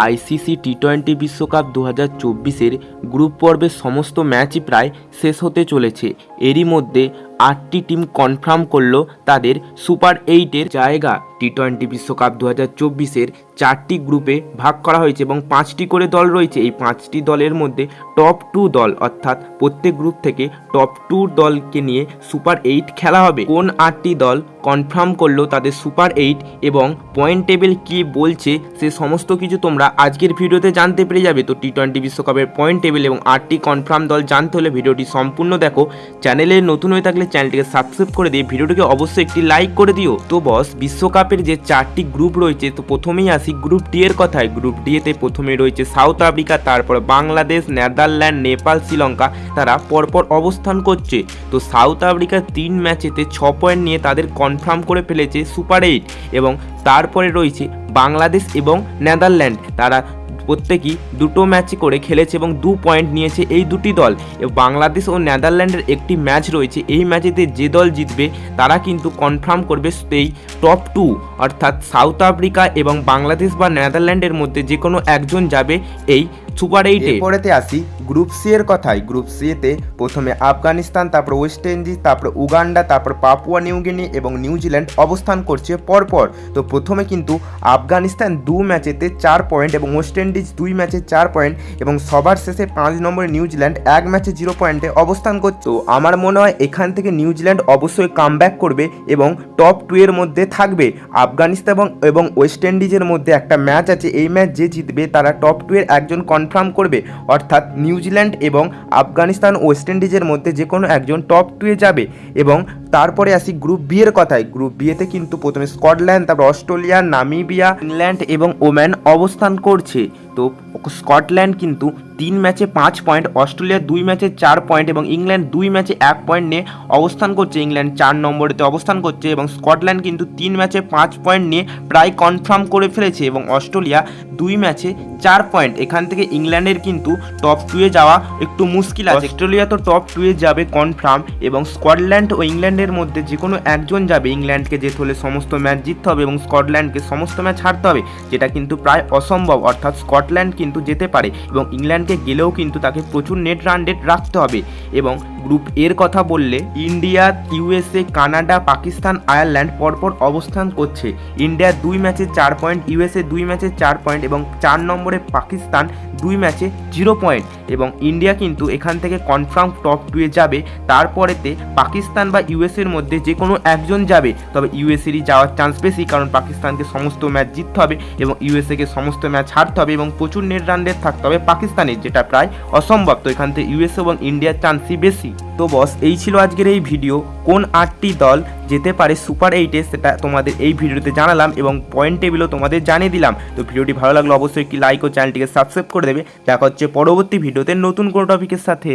ICC টি-20 বিশ্বকাপ 2024-এর group পর্বের সমস্ত ম্যাচই প্রায় শেষ হতে চলেছে। এরই মধ্যে 8টি টিম কনফার্ম করলো তাদের সুপার 8-এর জায়গা। টি-20 বিশ্বকাপ 2024-এর 4টি গ্রুপে ভাগ করা হয়েছে এবং 5টি করে দল রয়েছে। এই 5টি দলের মধ্যে টপ 2 দল অর্থাৎ প্রত্যেক গ্রুপ থেকে টপ 2 দলকে নিয়ে সুপার 8 খেলা হবে। কোন 8টি দল কনফার্ম করলো তাদের সুপার 8 এবং পয়েন্ট টেবিল কী বলছে সে সমস্ত কিছু তোমরা আজকের ভিডিওতে জানতে পেরে যাবে। তো টি-20 বিশ্বকাপের পয়েন্ট টেবিল এবং 8টি কনফার্ম দল জানতে হলে ভিডিওটি সম্পূর্ণ দেখো। চ্যানেলে নতুন হয়ে থাকলে চ্যানেলটিকে সাবস্ক্রাইব করে দিয়ে ভিডিওটিকে অবশ্যই একটি লাইক করে দিও। তো বস, বিশ্বকাপের যে 4টি গ্রুপ রয়েছে, তো প্রথমেই আসি গ্রুপ ডি এর কথায়। গ্রুপ ডি এতে প্রথমে রয়েছে সাউথ আফ্রিকা, তারপর বাংলাদেশ, নেদারল্যান্ড, নেপাল, শ্রীলঙ্কা, তারা পরপর অবস্থান করছে। তো সাউথ আফ্রিকা 3 ম্যাচেতে 6 পয়েন্ট নিয়ে তাদের কনফার্ম করে ফেলেছে সুপার 8 এবং তারপরে রয়েছে বাংলাদেশ এবং নেদারল্যান্ড, তারা প্রত্যেকেই 2টো ম্যাচ করে খেলেছে এবং 2 পয়েন্ট নিয়েছে এই দুটি দল। বাংলাদেশ ও নেদারল্যান্ডের একটি ম্যাচ রয়েছে, এই ম্যাচেতে যে দল জিতবে তারা কিন্তু কনফার্ম করবে এই টপ 2, অর্থাৎ সাউথ আফ্রিকা এবং বাংলাদেশ বা নেদারল্যান্ডের মধ্যে যে কোনো একজন যাবে এই সুপার 8-এ। পরেতে আসি গ্রুপ সি এর কথায়। গ্রুপ সি এতে প্রথমে আফগানিস্তান, তারপর ওয়েস্ট ইন্ডিজ, তারপর উগান্ডা, তারপর পাপুয়া নিউগিনি এবং নিউজিল্যান্ড অবস্থান করছে পরপর। তো প্রথমে কিন্তু আফগানিস্তান 2 ম্যাচেতে 4 পয়েন্ট এবং ওয়েস্ট ইন্ডিজ 2 ম্যাচে 4 পয়েন্ট এবং সবার শেষে 5 নম্বরে নিউজিল্যান্ড 1 ম্যাচে 0 পয়েন্টে অবস্থান করছে। তো আমার মনে হয় এখান থেকে নিউজিল্যান্ড অবশ্যই কামব্যাক করবে এবং টপ 2 এর মধ্যে থাকবে। আফগানিস্তান এবং ওয়েস্ট ইন্ডিজের মধ্যে একটা ম্যাচ আছে, এই ম্যাচ যে জিতবে তারা টপ 2 এর একজন কনফার্ম করবে, অর্থাৎ নিউজিল্যান্ড এবং আফগানিস্তান ওয়েস্ট ইন্ডিজের মধ্যে যে কোনো একজন টপ 2 এ যাবে। এবং তারপরে আসি গ্রুপ বি এর কথায়। গ্রুপ বি এতে কিন্তু প্রথমে স্কটল্যান্ড, তারপর অস্ট্রেলিয়া, নামিবিয়া, ইংল্যান্ড এবং ওম্যান অবস্থান করছে। তো স্কটল্যান্ড কিন্তু 3 ম্যাচে 5 পয়েন্ট, অস্ট্রেলিয়া 2 ম্যাচে 4 পয়েন্ট এবং ইংল্যান্ড 2 ম্যাচে 1 পয়েন্ট নিয়ে অবস্থান করছে। ইংল্যান্ড 4 নম্বরেতে অবস্থান করছে এবং স্কটল্যান্ড কিন্তু 3 ম্যাচে 5 পয়েন্ট নিয়ে প্রায় কনফার্ম করে ফেলেছে এবং অস্ট্রেলিয়া 2 ম্যাচে 4 পয়েন্ট। এখান থেকে ইংল্যান্ডের কিন্তু টপ 2 এ যাওয়া একটু মুশকিল আছে। অস্ট্রেলিয়া তো টপ 2 এ যাবে কনফার্ম এবং স্কটল্যান্ড ও ইংল্যান্ডের মধ্যে যে কোনো একজন যাবে। ইংল্যান্ডকে যেতে হলে সমস্ত ম্যাচ জিততে হবে এবং স্কটল্যান্ডকে সমস্ত ম্যাচ হারতে হবে, যেটা কিন্তু প্রায় অসম্ভব, অর্থাৎ স্কটল্যান্ড কিন্তু যেতে পারে এবং ইংল্যান্ডকে গেলেও কিন্তু তাকে প্রচুর নেট রান রেট রাখতে হবে। এবং গ্রুপ এর কথা বললে India, USA, Canada, Pakistan, Ireland পরপর অবস্থান করছে। ইন্ডিয়া 2 ম্যাচে 4 পয়েন্ট, ইউএসএ 2 ম্যাচে 4 পয়েন্ট এবং 4 নম্বরে পাকিস্তান 2 ম্যাচে 0 পয়েন্ট এবং ইন্ডিয়া কিন্তু এখান থেকে কনফার্ম টপ 2 এ যাবে। তারপরেতে পাকিস্তান বা ইউএসএর মধ্যে যে কোনো একজন যাবে, তবে ইউএসএরই যাওয়ার চান্স বেশি, কারণ পাকিস্তানকে সমস্ত ম্যাচ জিততে হবে এবং ইউএসএকে সমস্ত ম্যাচ হারতে হবে এবং প্রচুর নেট রান রেট থাকতে হবে পাকিস্তানের, যেটা প্রায় অসম্ভব। তো এখান থেকে ইউএসএ এবং ইন্ডিয়ার চান্সই বেশি। তো বস, এই ছিল আজকের এই ভিডিও। কোন 8টি দল যেতে পারে সুপার 8-এ সেটা তোমাদের এই ভিডিওতে জানালাম এবং পয়েন্ট টেবিলও তোমাদের জানিয়ে দিলাম। তো ভিডিওটি ভালো লাগলে অবশ্যই একটি লাইক ও চ্যানেলটিকে সাবস্ক্রাইব করে দেবে। দেখা হচ্ছে পরবর্তী ভিডিওতে নতুন কোনো টপিকের সাথে।